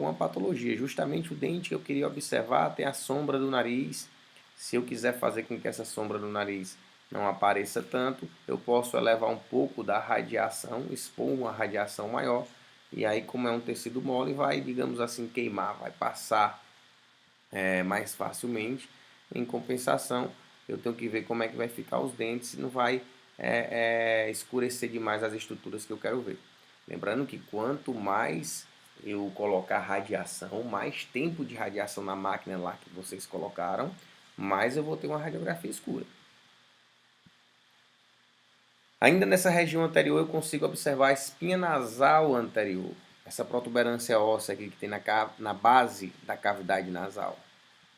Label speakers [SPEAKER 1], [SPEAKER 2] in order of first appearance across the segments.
[SPEAKER 1] alguma patologia. Justamente o dente que eu queria observar tem a sombra do nariz. Se eu quiser fazer com que essa sombra do nariz não apareça tanto, eu posso elevar um pouco da radiação, expor uma radiação maior, e aí, como é um tecido mole, vai, digamos assim, queimar, vai passar mais facilmente. Em compensação, eu tenho que ver como é que vai ficar os dentes, se não vai escurecer demais as estruturas que eu quero ver. Lembrando que quanto mais eu colocar radiação, mais tempo de radiação na máquina lá que vocês colocaram, mais eu vou ter uma radiografia escura. Ainda nessa região anterior eu consigo observar a espinha nasal anterior, essa protuberância óssea aqui que tem na base da cavidade nasal.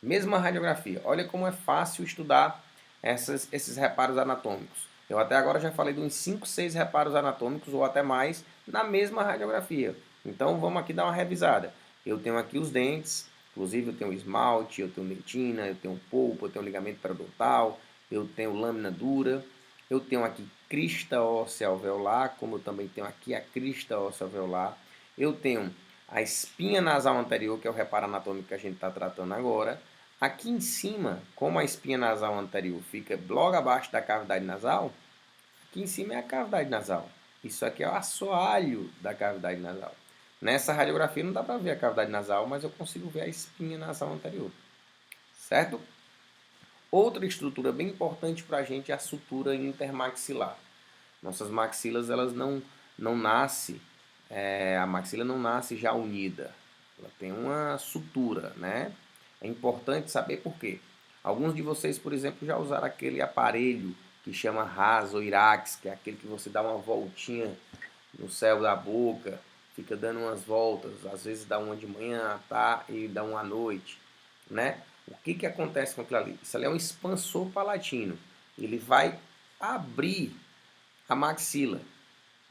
[SPEAKER 1] Mesma radiografia. Olha como é fácil estudar esses reparos anatômicos. Eu até agora já falei de uns 5, 6 reparos anatômicos ou até mais na mesma radiografia. Então vamos aqui dar uma revisada. Eu tenho aqui os dentes, inclusive eu tenho esmalte, eu tenho dentina, eu tenho polpa, eu tenho ligamento periodontal, eu tenho lâmina dura, eu tenho aqui crista óssea alveolar, como eu também tenho aqui a crista óssea alveolar. Eu tenho a espinha nasal anterior, que é o reparo anatômico que a gente está tratando agora. Aqui em cima, como a espinha nasal anterior fica logo abaixo da cavidade nasal, aqui em cima é a cavidade nasal. Isso aqui é o assoalho da cavidade nasal. Nessa radiografia não dá para ver a cavidade nasal, mas eu consigo ver a espinha nasal anterior. Certo? Outra estrutura bem importante para a gente é a sutura intermaxilar. Nossas maxilas elas não nascem, a maxila não nasce já unida. Ela tem uma sutura, né? É importante saber por quê. Alguns de vocês, por exemplo, já usaram aquele aparelho que chama RAS ou IRAX, que é aquele que você dá uma voltinha no céu da boca, fica dando umas voltas, às vezes dá uma de manhã, tá? E dá uma à noite, né? O que acontece com aquilo ali? Isso ali é um expansor palatino. Ele vai abrir a maxila.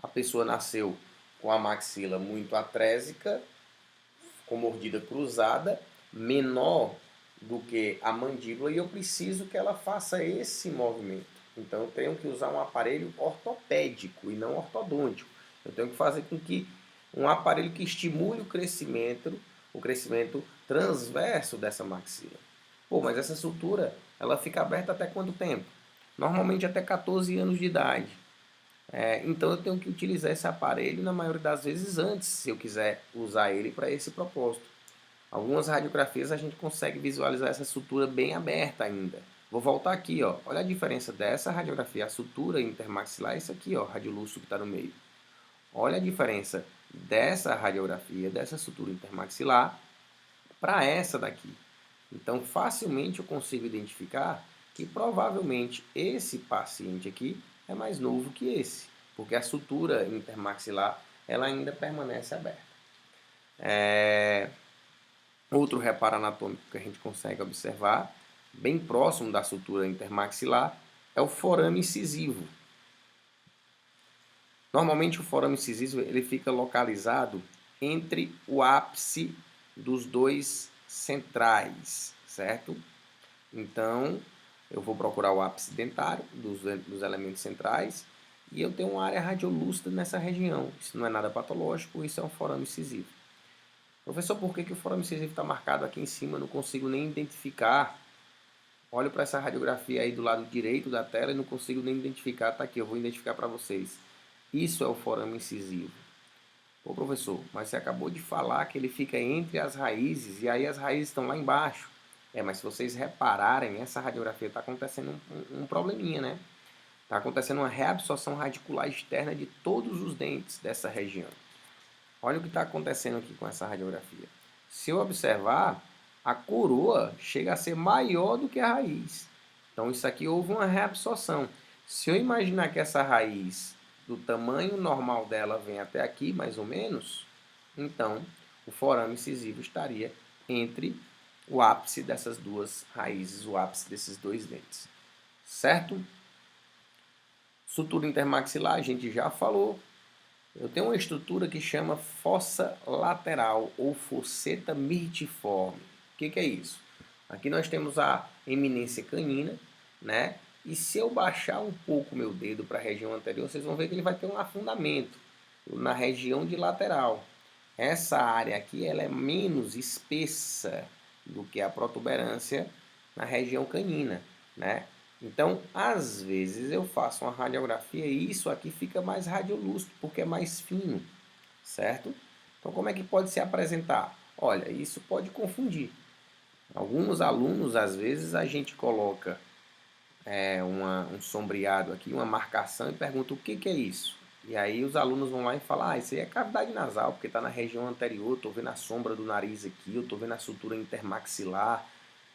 [SPEAKER 1] A pessoa nasceu com a maxila muito atrésica, com mordida cruzada, menor do que a mandíbula, e eu preciso que ela faça esse movimento. Então eu tenho que usar um aparelho ortopédico e não ortodôntico. Eu tenho que fazer com que um aparelho que estimule o crescimento transverso dessa maxila. Pô, mas essa sutura, ela fica aberta até quanto tempo? Normalmente até 14 anos de idade. Então eu tenho que utilizar esse aparelho na maioria das vezes antes, se eu quiser usar ele para esse propósito. Algumas radiografias a gente consegue visualizar essa sutura bem aberta ainda. Vou voltar aqui, ó. Olha a diferença dessa radiografia, a sutura intermaxilar, isso aqui, ó, radiolúcido que está no meio. Olha a diferença dessa radiografia, dessa sutura intermaxilar, para essa daqui. Então, facilmente eu consigo identificar que provavelmente esse paciente aqui é mais novo que esse, porque a sutura intermaxilar ela ainda permanece aberta. Outro reparo anatômico que a gente consegue observar, bem próximo da sutura intermaxilar, é o forame incisivo. Normalmente o forame incisivo ele fica localizado entre o ápice dos dois centrais, certo? Então, eu vou procurar o ápice dentário dos elementos centrais e eu tenho uma área radiolúcida nessa região. Isso não é nada patológico, isso é um forame incisivo. Professor, por que o forame incisivo está marcado aqui em cima? Eu não consigo nem identificar. Olho para essa radiografia aí do lado direito da tela e não consigo nem identificar. Está aqui, eu vou identificar para vocês. Isso é o forame incisivo. Ô professor, mas você acabou de falar que ele fica entre as raízes e aí as raízes estão lá embaixo. Mas se vocês repararem, essa radiografia está acontecendo um probleminha, né? Está acontecendo uma reabsorção radicular externa de todos os dentes dessa região. Olha o que está acontecendo aqui com essa radiografia. Se eu observar, a coroa chega a ser maior do que a raiz. Então isso aqui houve uma reabsorção. Se eu imaginar que essa raiz, do tamanho normal dela, vem até aqui, mais ou menos, então o forame incisivo estaria entre o ápice dessas duas raízes, o ápice desses dois dentes. Certo? Sutura intermaxilar, a gente já falou. Eu tenho uma estrutura que chama fossa lateral ou fosseta mirtiforme. O que é isso? Aqui nós temos a eminência canina, né? E se eu baixar um pouco meu dedo para a região anterior, vocês vão ver que ele vai ter um afundamento na região de lateral. essa área aqui ela é menos espessa do que a protuberância na região canina, né? Então, às vezes eu faço uma radiografia e isso aqui fica mais radiolúcido, porque é mais fino, certo? Então, como é que pode se apresentar? Olha, isso pode confundir. Alguns alunos, às vezes, a gente coloca um sombreado aqui, uma marcação e pergunta o que é isso? E aí os alunos vão lá e falam, isso aí é cavidade nasal, porque está na região anterior, estou vendo a sombra do nariz aqui, eu estou vendo a sutura intermaxilar,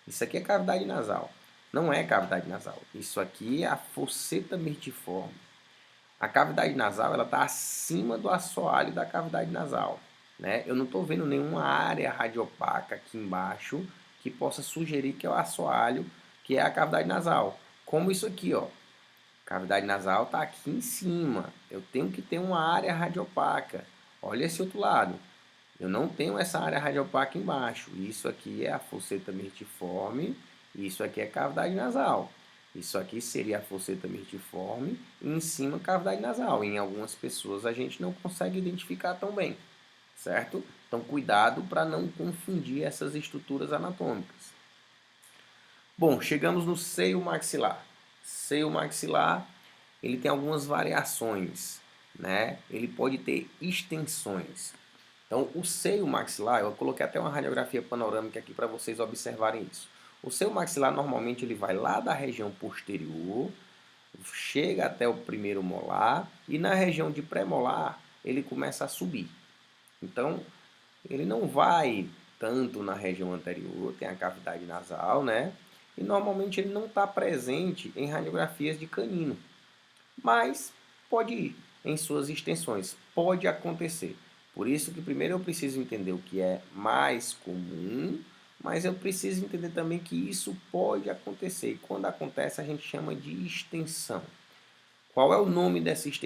[SPEAKER 1] isso aqui é cavidade nasal. Não é cavidade nasal, isso aqui é a fosseta mirtiforme. A cavidade nasal ela está acima do assoalho da cavidade nasal. Né? Eu não estou vendo nenhuma área radiopaca aqui embaixo que possa sugerir que é o assoalho, que é a cavidade nasal. Como isso aqui, ó. Cavidade nasal está aqui em cima. Eu tenho que ter uma área radiopaca. Olha esse outro lado. Eu não tenho essa área radiopaca embaixo. Isso aqui é a fosseta mirtiforme. Isso aqui é cavidade nasal. Isso aqui seria a fosseta mirtiforme e em cima cavidade nasal. Em algumas pessoas a gente não consegue identificar tão bem, certo? Então cuidado para não confundir essas estruturas anatômicas. Bom, chegamos no seio maxilar. Seio maxilar, ele tem algumas variações, né? Ele pode ter extensões. Então, o seio maxilar, eu coloquei até uma radiografia panorâmica aqui para vocês observarem isso. O seio maxilar, normalmente, ele vai lá da região posterior, chega até o primeiro molar, e na região de pré-molar, ele começa a subir. Então, ele não vai tanto na região anterior, tem a cavidade nasal, né? E normalmente ele não está presente em radiografias de canino, mas pode ir em suas extensões, pode acontecer. Por isso que primeiro eu preciso entender o que é mais comum, mas eu preciso entender também que isso pode acontecer. E quando acontece, a gente chama de extensão. Qual é o nome dessa extensão?